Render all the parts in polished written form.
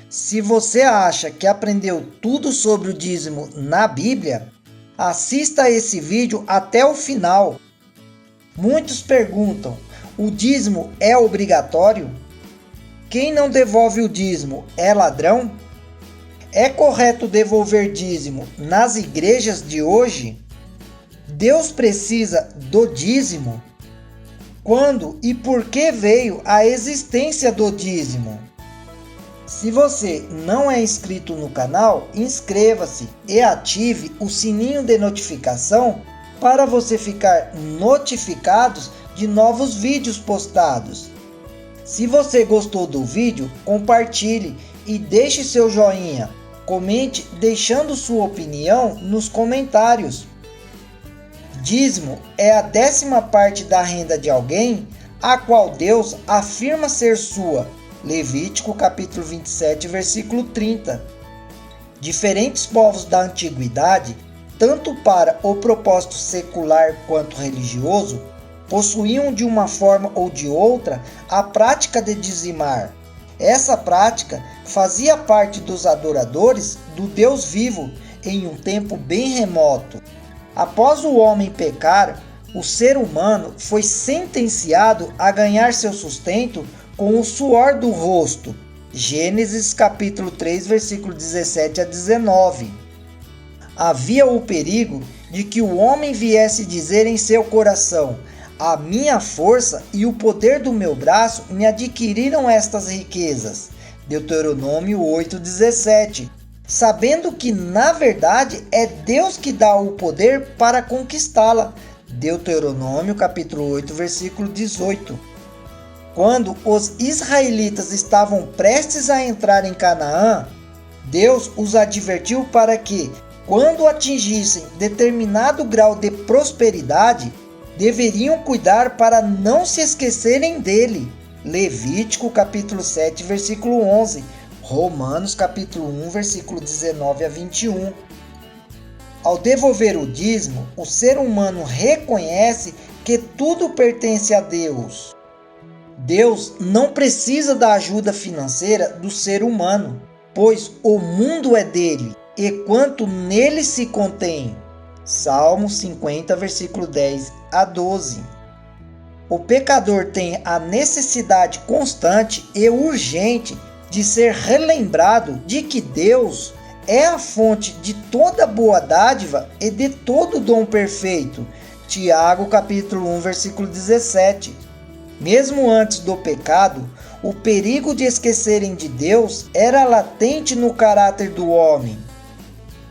Se você acha que aprendeu tudo sobre o dízimo na Bíblia, assista esse vídeo até o final. Muitos perguntam: o dízimo é obrigatório? Quem não devolve o dízimo é ladrão? É correto devolver dízimo nas igrejas de hoje? Deus precisa do dízimo? Quando e por que veio a existência do dízimo? Se você não é inscrito no canal, inscreva-se e ative o sininho de notificação para você ficar notificado de novos vídeos postados. Se você gostou do vídeo, compartilhe e deixe seu joinha. Comente deixando sua opinião nos comentários. Dízimo é a 10ª parte da renda de alguém, a qual Deus afirma ser sua. Levítico capítulo 27, versículo 30. Diferentes povos da antiguidade, tanto para o propósito secular quanto religioso, possuíam de uma forma ou de outra a prática de dizimar. Essa prática fazia parte dos adoradores do Deus vivo em um tempo bem remoto. Após o homem pecar, o ser humano foi sentenciado a ganhar seu sustento com o suor do rosto. Gênesis capítulo 3, versículo 17 a 19. Havia o perigo de que o homem viesse dizer em seu coração: a minha força e o poder do meu braço me adquiriram estas riquezas. Deuteronômio 8:17. Sabendo que na verdade é Deus que dá o poder para conquistá-la. Deuteronômio capítulo 8, versículo 18. Quando os israelitas estavam prestes a entrar em Canaã, Deus os advertiu para que, quando atingissem determinado grau de prosperidade, deveriam cuidar para não se esquecerem dele. Levítico capítulo 7, versículo 11. Romanos capítulo 1, versículo 19 a 21. Ao devolver o dízimo, o ser humano reconhece que tudo pertence a Deus. Deus não precisa da ajuda financeira do ser humano, pois o mundo é dele e quanto nele se contém. Salmo 50, versículo 10 a 12. O pecador tem a necessidade constante e urgente de ser relembrado de que Deus é a fonte de toda boa dádiva e de todo dom perfeito. Tiago capítulo 1, versículo 17. Mesmo antes do pecado, o perigo de esquecerem de Deus era latente no caráter do homem.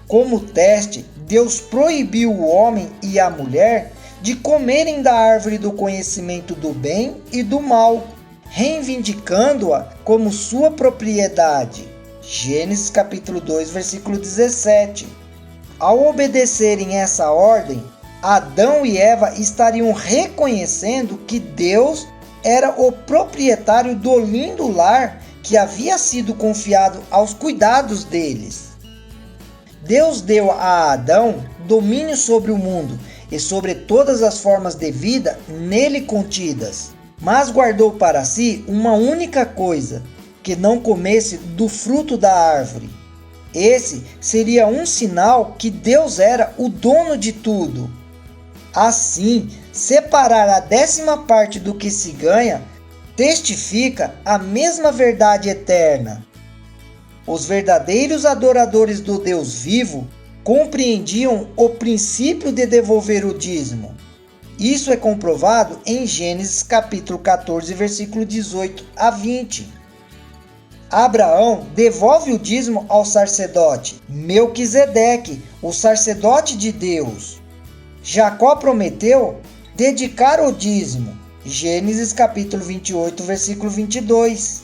Como teste, Deus proibiu o homem e a mulher de comerem da árvore do conhecimento do bem e do mal, reivindicando-a como sua propriedade. Gênesis capítulo 2, versículo 17. Ao obedecerem essa ordem, Adão e Eva estariam reconhecendo que Deus era o proprietário do lindo lar que havia sido confiado aos cuidados deles. Deus deu a Adão domínio sobre o mundo e sobre todas as formas de vida nele contidas, mas guardou para si uma única coisa: que não comesse do fruto da árvore. Esse seria um sinal que Deus era o dono de tudo. Assim, separar a 10ª parte do que se ganha testifica a mesma verdade eterna. Os verdadeiros adoradores do Deus vivo compreendiam o princípio de devolver o dízimo. Isso é comprovado em Gênesis capítulo 14, versículo 18 a 20. Abraão devolve o dízimo ao sacerdote Melquisedeque, o sacerdote de Deus. Jacó prometeu dedicar o dízimo. Gênesis capítulo 28, versículo 22.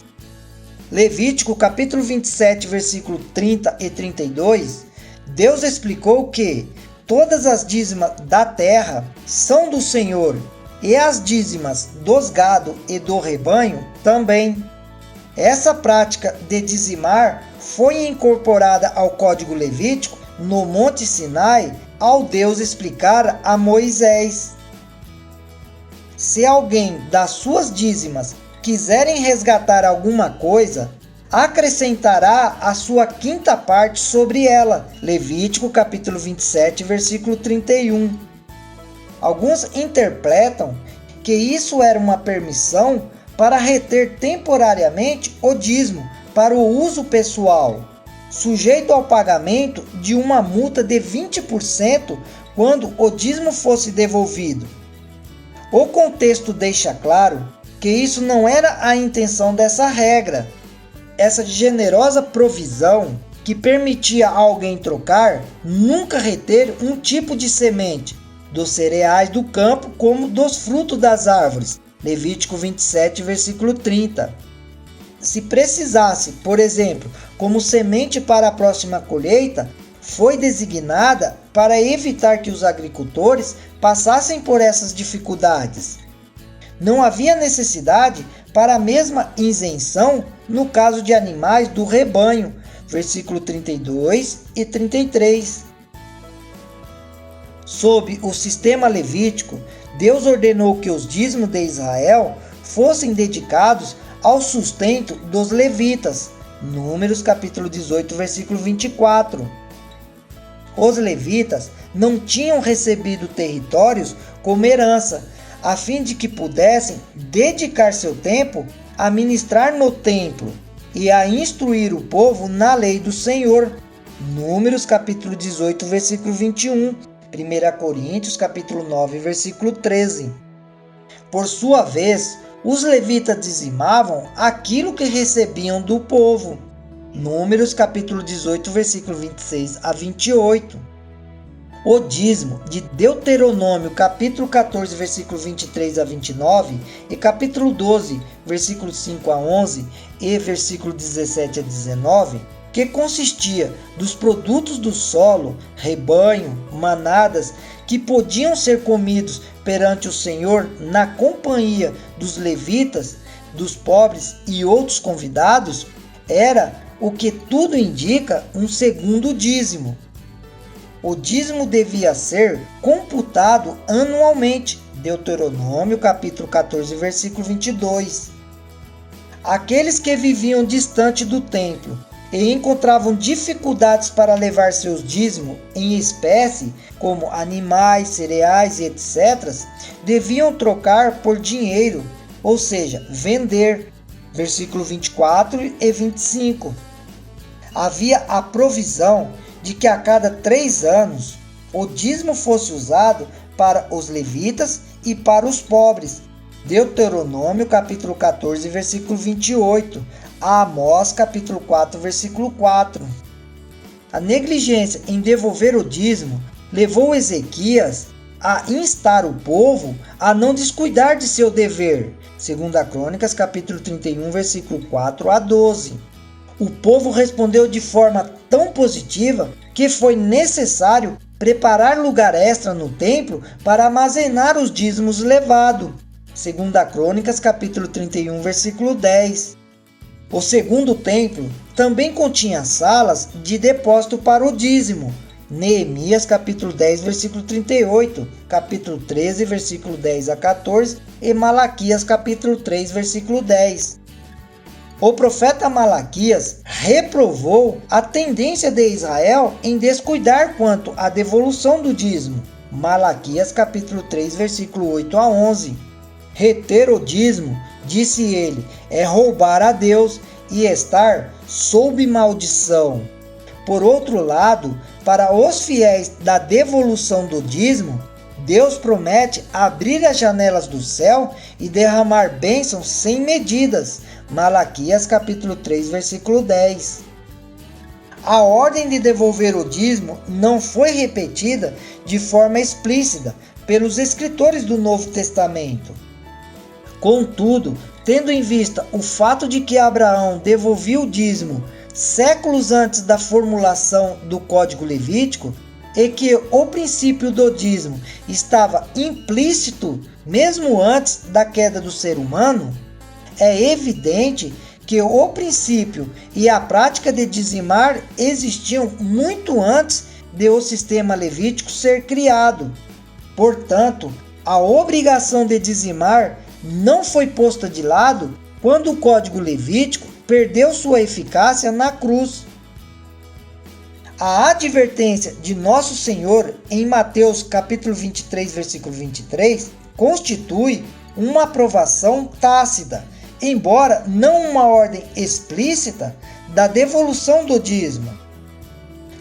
Levítico capítulo 27, versículo 30 e 32. Deus explicou que todas as dízimas da terra são do Senhor, e as dízimas dos gado e do rebanho também. Essa prática de dizimar foi incorporada ao Código Levítico no Monte Sinai ao Deus explicar a Moisés. Se alguém das suas dízimas quiserem resgatar alguma coisa, acrescentará a sua quinta parte sobre ela. Levítico capítulo 27, versículo 31. Alguns interpretam que isso era uma permissão para reter temporariamente o dízimo para o uso pessoal, sujeito ao pagamento de uma multa de 20% quando o dízimo fosse devolvido. O contexto deixa claro que isso não era a intenção dessa regra. Essa generosa provisão que permitia a alguém trocar, nunca reter um tipo de semente, dos cereais do campo como dos frutos das árvores. Levítico 27, versículo 30. Se precisasse, por exemplo, como semente para a próxima colheita, foi designada para evitar que os agricultores passassem por essas dificuldades. Não havia necessidade para a mesma isenção no caso de animais do rebanho, versículo 32 e 33. Sob o sistema levítico, Deus ordenou que os dízimos de Israel fossem dedicados ao sustento dos levitas. Números capítulo 18, versículo 24. Os levitas não tinham recebido territórios como herança, a fim de que pudessem dedicar seu tempo a ministrar no templo e a instruir o povo na lei do Senhor. Números capítulo 18, versículo 21. 1 Coríntios capítulo 9, versículo 13. Por sua vez, os levitas dizimavam aquilo que recebiam do povo. Números capítulo 18, versículo 26 a 28. O dízimo de Deuteronômio capítulo 14, versículo 23 a 29 e capítulo 12, versículos 5 a 11 e versículo 17 a 19, que consistia dos produtos do solo, rebanho, manadas, que podiam ser comidos perante o Senhor na companhia dos levitas, dos pobres e outros convidados, era o que tudo indica um segundo dízimo. O dízimo devia ser computado anualmente. Deuteronômio capítulo 14, versículo 22. Aqueles que viviam distante do templo e encontravam dificuldades para levar seus dízimos em espécie, como animais, cereais e etc., deviam trocar por dinheiro, ou seja, vender. Versículo 24 e 25. Havia a provisão de que a cada 3 anos o dízimo fosse usado para os levitas e para os pobres. Deuteronômio capítulo 14, versículo 28. Amós capítulo 4, versículo 4. A negligência em devolver o dízimo levou Ezequias a instar o povo a não descuidar de seu dever. 2 Crônicas capítulo 31, versículo 4 a 12. O povo respondeu de forma tão positiva que foi necessário preparar lugar extra no templo para armazenar os dízimos levados. 2 Crônicas capítulo 31, versículo 10. O segundo templo também continha salas de depósito para o dízimo. Neemias capítulo 10, versículo 38, capítulo 13, versículo 10 a 14 e Malaquias capítulo 3, versículo 10. O profeta Malaquias reprovou a tendência de Israel em descuidar quanto à devolução do dízimo. Malaquias capítulo 3, versículo 8 a 11. Reter o dízimo, disse ele, é roubar a Deus e estar sob maldição. Por outro lado, para os fiéis da devolução do dízimo, Deus promete abrir as janelas do céu e derramar bênçãos sem medidas. Malaquias capítulo 3, versículo 10. A ordem de devolver o dízimo não foi repetida de forma explícita pelos escritores do Novo Testamento. Contudo, tendo em vista o fato de que Abraão devolvia o dízimo séculos antes da formulação do Código Levítico, e que o princípio do dízimo estava implícito mesmo antes da queda do ser humano, é evidente que o princípio e a prática de dizimar existiam muito antes de o sistema levítico ser criado. Portanto, a obrigação de dizimar não foi posta de lado quando o Código Levítico perdeu sua eficácia na cruz. A advertência de Nosso Senhor em Mateus capítulo 23, versículo 23, constitui uma aprovação tácita, embora não uma ordem explícita, da devolução do dízimo.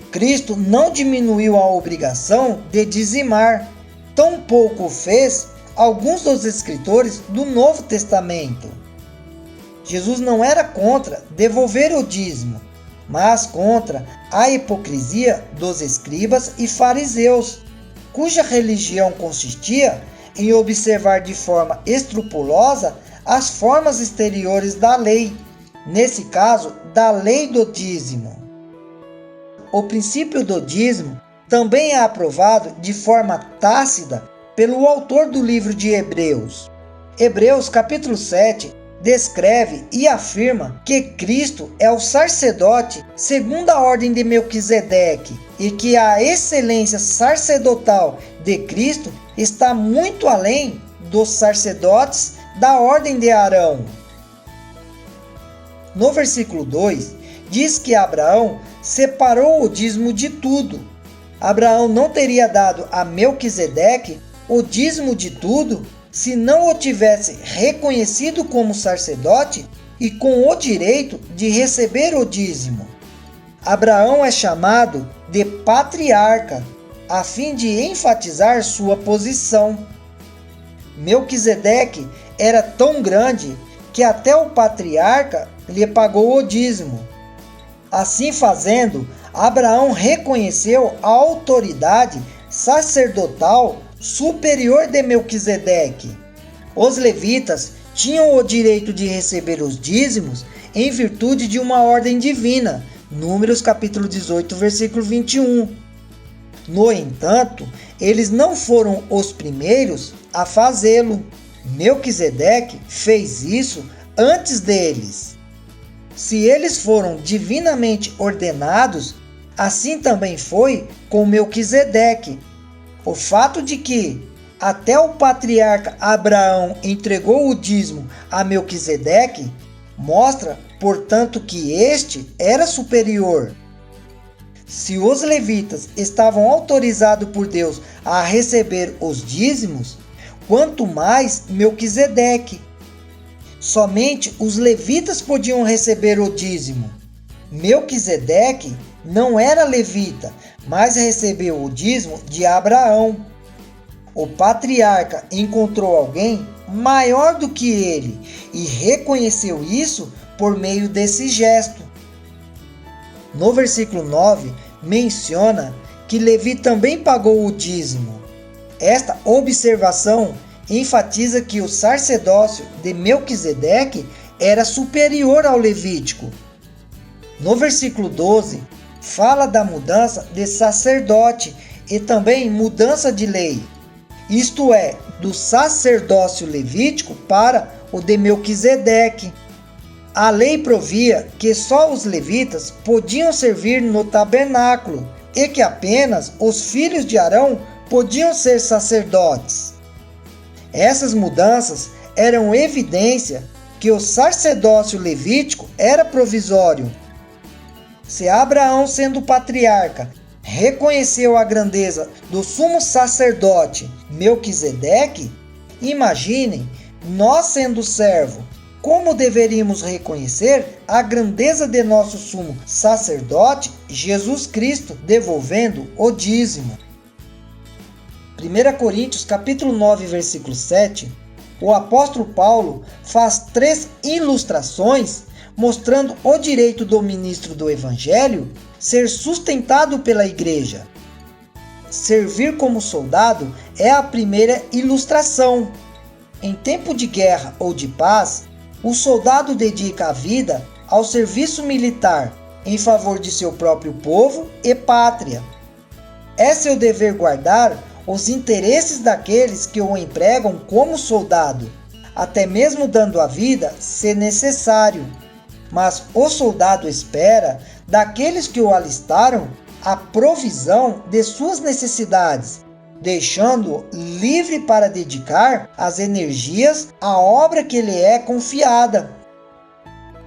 Cristo não diminuiu a obrigação de dizimar, tampouco fez alguns dos escritores do Novo Testamento. Jesus não era contra devolver o dízimo, mas contra a hipocrisia dos escribas e fariseus, cuja religião consistia em observar de forma escrupulosa as formas exteriores da lei, nesse caso, da lei do dízimo. O princípio do dízimo também é aprovado de forma tácita pelo autor do livro de Hebreus. Hebreus capítulo 7 descreve e afirma que Cristo é o sacerdote segundo a ordem de Melquisedeque e que a excelência sacerdotal de Cristo está muito além dos sacerdotes da ordem de Arão. No versículo 2, diz que Abraão separou o dízimo de tudo. Abraão não teria dado a Melquisedeque o dízimo de tudo se não o tivesse reconhecido como sacerdote e com o direito de receber o dízimo. Abraão é chamado de patriarca, a fim de enfatizar sua posição. Melquisedeque era tão grande que até o patriarca lhe pagou o dízimo. Assim fazendo, Abraão reconheceu a autoridade sacerdotal superior de Melquisedeque. Os levitas tinham o direito de receber os dízimos em virtude de uma ordem divina, Números capítulo 18, versículo 21. No entanto, eles não foram os primeiros a fazê-lo. Melquisedeque fez isso antes deles. Se eles foram divinamente ordenados, assim também foi com Melquisedeque. O fato de que até o patriarca Abraão entregou o dízimo a Melquisedeque mostra, portanto, que este era superior. Se os levitas estavam autorizados por Deus a receber os dízimos, quanto mais Melquisedeque. Somente os levitas podiam receber o dízimo. Melquisedeque não era levita, mas recebeu o dízimo de Abraão. O patriarca encontrou alguém maior do que ele e reconheceu isso por meio desse gesto. No versículo 9, menciona que Levi também pagou o dízimo. Esta observação enfatiza que o sacerdócio de Melquisedeque era superior ao levítico. No versículo 12, fala da mudança de sacerdote e também mudança de lei, isto é, do sacerdócio levítico para o de Melquisedeque. A lei provia que só os levitas podiam servir no tabernáculo e que apenas os filhos de Arão podiam ser sacerdotes. Essas mudanças eram evidência que o sacerdócio levítico era provisório. Se Abraão, sendo patriarca, reconheceu a grandeza do sumo sacerdote Melquisedeque, imaginem, nós sendo servo, como deveríamos reconhecer a grandeza de nosso sumo sacerdote Jesus Cristo, devolvendo o dízimo. 1 Coríntios capítulo 9, versículo 7, o apóstolo Paulo faz 3 ilustrações mostrando o direito do ministro do Evangelho ser sustentado pela igreja. Servir como soldado é a primeira ilustração. Em tempo de guerra ou de paz, o soldado dedica a vida ao serviço militar em favor de seu próprio povo e pátria. É seu dever guardar os interesses daqueles que o empregam como soldado, até mesmo dando a vida se necessário. Mas o soldado espera daqueles que o alistaram a provisão de suas necessidades, deixando-o livre para dedicar as energias à obra que lhe é confiada.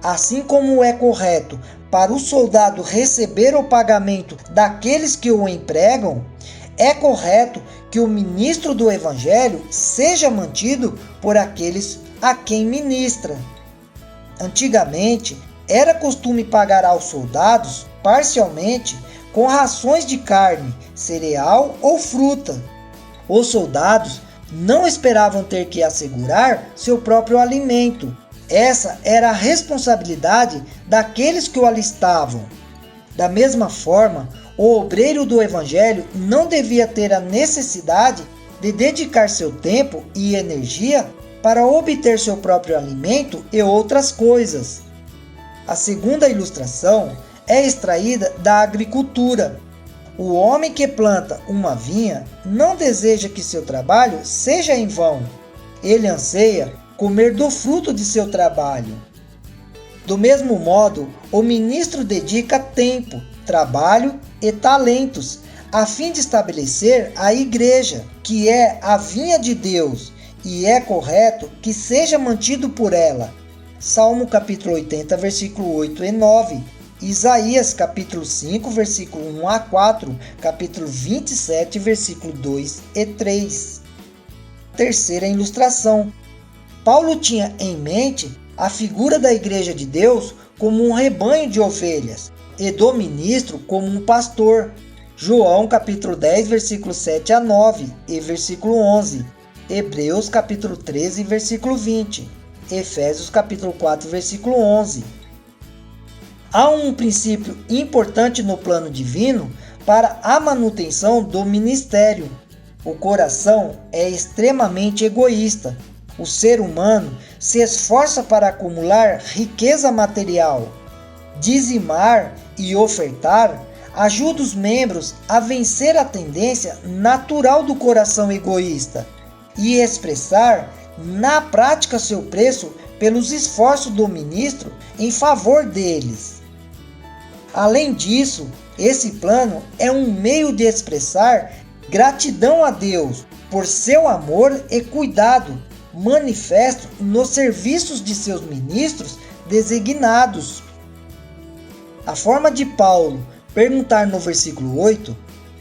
Assim como é correto para o soldado receber o pagamento daqueles que o empregam, é correto que o ministro do Evangelho seja mantido por aqueles a quem ministra. Antigamente, era costume pagar aos soldados, parcialmente, com rações de carne, cereal ou fruta. Os soldados não esperavam ter que assegurar seu próprio alimento. Essa era a responsabilidade daqueles que o alistavam. Da mesma forma, o obreiro do Evangelho não devia ter a necessidade de dedicar seu tempo e energia para obter seu próprio alimento e outras coisas. A segunda ilustração é extraída da agricultura. O homem que planta uma vinha não deseja que seu trabalho seja em vão. Ele anseia comer do fruto de seu trabalho. Do mesmo modo, o ministro dedica tempo, trabalho e talentos a fim de estabelecer a igreja, que é a vinha de Deus, e é correto que seja mantido por ela. Salmo capítulo 80, versículo 8 e 9. Isaías capítulo 5, versículo 1 a 4, capítulo 27, versículo 2 e 3. Terceira ilustração. Paulo tinha em mente a figura da igreja de Deus como um rebanho de ovelhas e do ministro como um pastor. João capítulo 10, versículo 7 a 9 e versículo 11. Hebreus capítulo 13, versículo 20. Efésios capítulo 4, versículo 11. Há um princípio importante no plano divino para a manutenção do ministério. O coração é extremamente egoísta. O ser humano se esforça para acumular riqueza material. Dizimar e ofertar ajuda os membros a vencer a tendência natural do coração egoísta e expressar na prática seu preço pelos esforços do ministro em favor deles. Além disso, esse plano é um meio de expressar gratidão a Deus por seu amor e cuidado manifesto nos serviços de seus ministros designados. A forma de Paulo perguntar no versículo 8,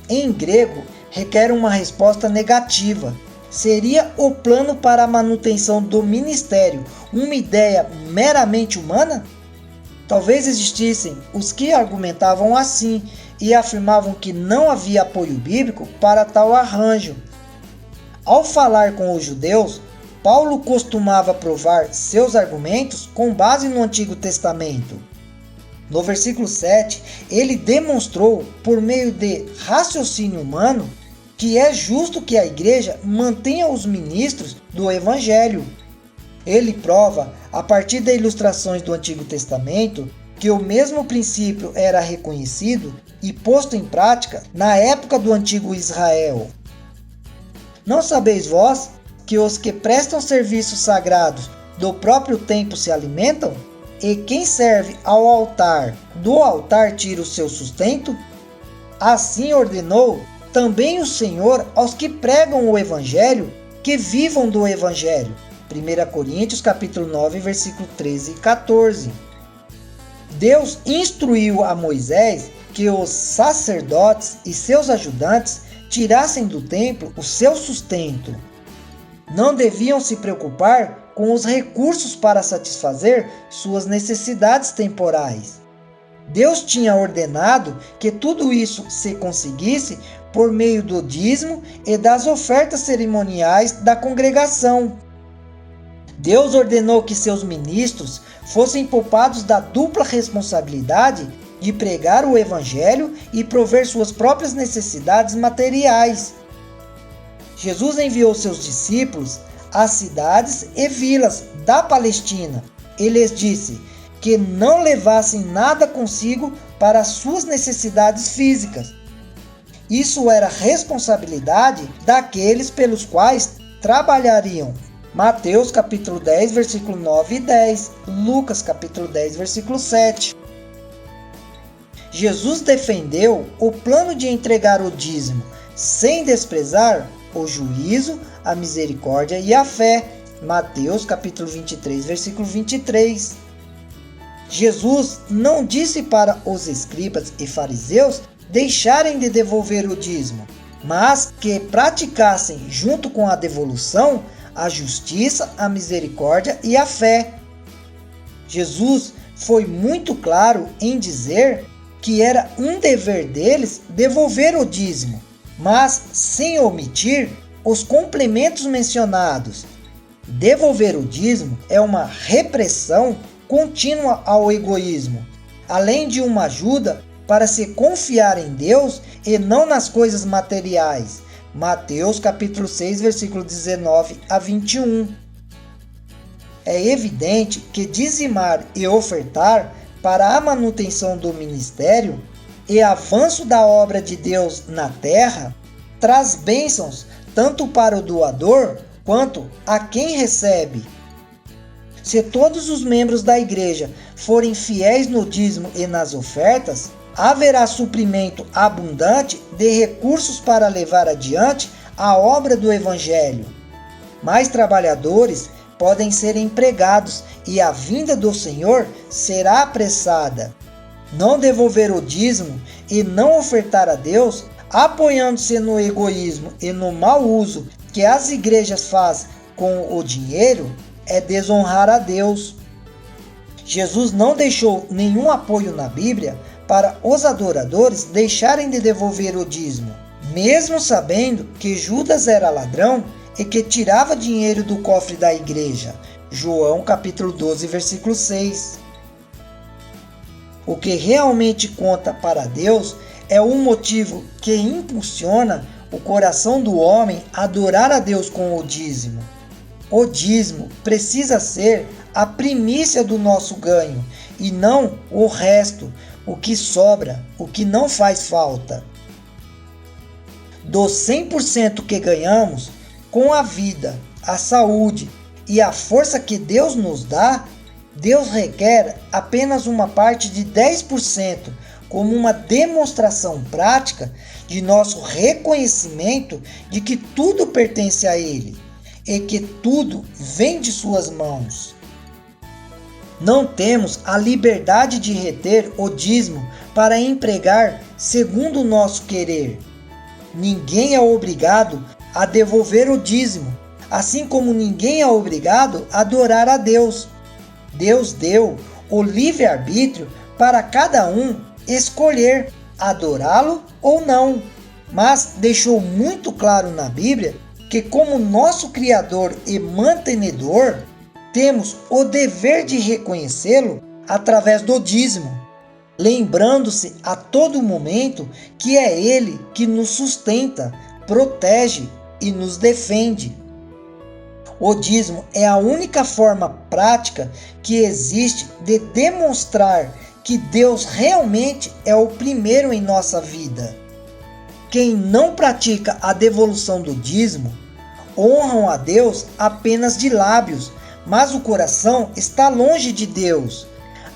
em grego, requer uma resposta negativa. Seria o plano para a manutenção do ministério uma ideia meramente humana? Talvez existissem os que argumentavam assim e afirmavam que não havia apoio bíblico para tal arranjo. Ao falar com os judeus, Paulo costumava provar seus argumentos com base no Antigo Testamento. No versículo 7, ele demonstrou, por meio de raciocínio humano, que é justo que a igreja mantenha os ministros do Evangelho. Ele prova, a partir das ilustrações do Antigo Testamento, que o mesmo princípio era reconhecido e posto em prática na época do antigo Israel. Não sabeis vós que os que prestam serviços sagrados do próprio templo se alimentam? E quem serve ao altar, do altar tira o seu sustento? Assim ordenou também o Senhor aos que pregam o Evangelho, que vivam do Evangelho. 1 Coríntios capítulo 9, versículo 13 e 14. Deus instruiu a Moisés que os sacerdotes e seus ajudantes tirassem do templo o seu sustento. Não deviam se preocupar com os recursos para satisfazer suas necessidades temporais. Deus tinha ordenado que tudo isso se conseguisse por meio do dízimo e das ofertas cerimoniais da congregação. Deus ordenou que seus ministros fossem poupados da dupla responsabilidade de pregar o Evangelho e prover suas próprias necessidades materiais. Jesus enviou seus discípulos às cidades e vilas da Palestina e lhes disse que não levassem nada consigo para suas necessidades físicas. Isso era responsabilidade daqueles pelos quais trabalhariam. Mateus capítulo 10, versículo 9 e 10, Lucas capítulo 10, versículo 7. Jesus defendeu o plano de entregar o dízimo, sem desprezar o juízo, a misericórdia e a fé. Mateus capítulo 23, versículo 23. Jesus não disse para os escribas e fariseus deixarem de devolver o dízimo, mas que praticassem, junto com a devolução, a justiça, a misericórdia e a fé. Jesus foi muito claro em dizer que era um dever deles devolver o dízimo, mas sem omitir os complementos mencionados. Devolver o dízimo é uma repressão contínua ao egoísmo, além de uma ajuda para se confiar em Deus e não nas coisas materiais. Mateus capítulo 6, versículo 19 a 21. É evidente que dizimar e ofertar para a manutenção do ministério e avanço da obra de Deus na terra traz bênçãos tanto para o doador quanto a quem recebe. Se todos os membros da igreja forem fiéis no dízimo e nas ofertas, haverá suprimento abundante de recursos para levar adiante a obra do Evangelho. Mais trabalhadores podem ser empregados e a vinda do Senhor será apressada. Não devolver o dízimo e não ofertar a Deus, apoiando-se no egoísmo e no mau uso que as igrejas fazem com o dinheiro, é desonrar a Deus. Jesus não deixou nenhum apoio na Bíblia para os adoradores deixarem de devolver o dízimo, mesmo sabendo que Judas era ladrão e que tirava dinheiro do cofre da igreja. João capítulo 12, versículo 6. O que realmente conta para Deus é o motivo que impulsiona o coração do homem a adorar a Deus com o dízimo. O dízimo precisa ser a primícia do nosso ganho e não o resto, o que sobra, o que não faz falta. Dos 100% que ganhamos, com a vida, a saúde e a força que Deus nos dá, Deus requer apenas uma parte de 10% como uma demonstração prática de nosso reconhecimento de que tudo pertence a Ele e que tudo vem de suas mãos. Não temos a liberdade de reter o dízimo para empregar segundo o nosso querer. Ninguém é obrigado a devolver o dízimo, assim como ninguém é obrigado a adorar a Deus. Deus deu o livre-arbítrio para cada um escolher adorá-lo ou não, mas deixou muito claro na Bíblia que, como nosso Criador e mantenedor, temos o dever de reconhecê-lo através do dízimo, lembrando-se a todo momento que é Ele que nos sustenta, protege e nos defende. O dízimo é a única forma prática que existe de demonstrar que Deus realmente é o primeiro em nossa vida. Quem não pratica a devolução do dízimo honram a Deus apenas de lábios, mas o coração está longe de Deus.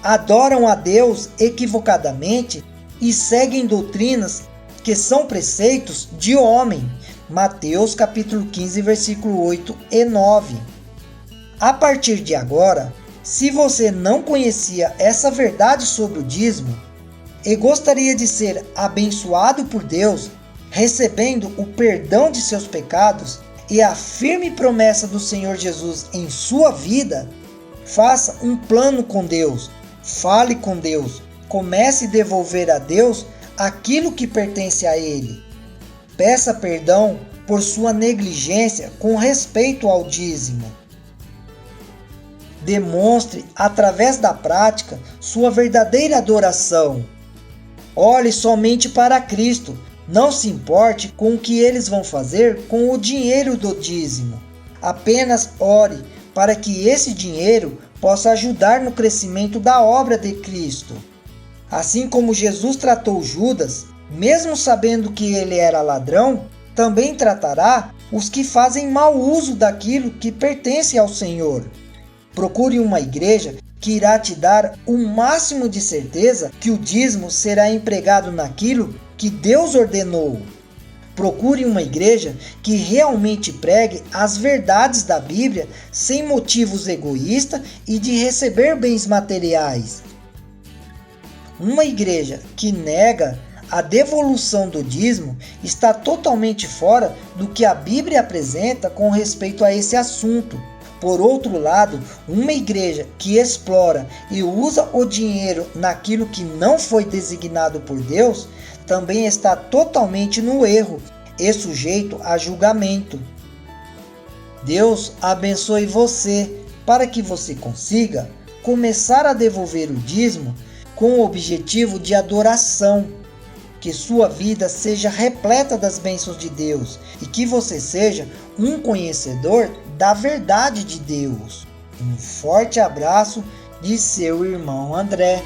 Adoram a Deus equivocadamente e seguem doutrinas que são preceitos de homem. Mateus capítulo 15, versículo 8 e 9. A partir de agora, se você não conhecia essa verdade sobre o dízimo e gostaria de ser abençoado por Deus, recebendo o perdão de seus pecados e a firme promessa do Senhor Jesus em sua vida, faça um plano com Deus, fale com Deus, comece a devolver a Deus aquilo que pertence a Ele. Peça perdão por sua negligência com respeito ao dízimo. Demonstre através da prática sua verdadeira adoração. Olhe somente para Cristo. Não se importe com o que eles vão fazer com o dinheiro do dízimo. Apenas ore para que esse dinheiro possa ajudar no crescimento da obra de Cristo. Assim como Jesus tratou Judas, mesmo sabendo que ele era ladrão, também tratará os que fazem mau uso daquilo que pertence ao Senhor. Procure uma igreja que irá te dar o máximo de certeza que o dízimo será empregado naquilo que Deus ordenou. Procure uma igreja que realmente pregue as verdades da Bíblia sem motivos egoístas e de receber bens materiais. Uma igreja que nega a devolução do dízimo está totalmente fora do que a Bíblia apresenta com respeito a esse assunto. Por outro lado, uma igreja que explora e usa o dinheiro naquilo que não foi designado por Deus também está totalmente no erro e sujeito a julgamento. Deus abençoe você para que você consiga começar a devolver o dízimo com o objetivo de adoração. Que sua vida seja repleta das bênçãos de Deus e que você seja um conhecedor da verdade de Deus. Um forte abraço de seu irmão André.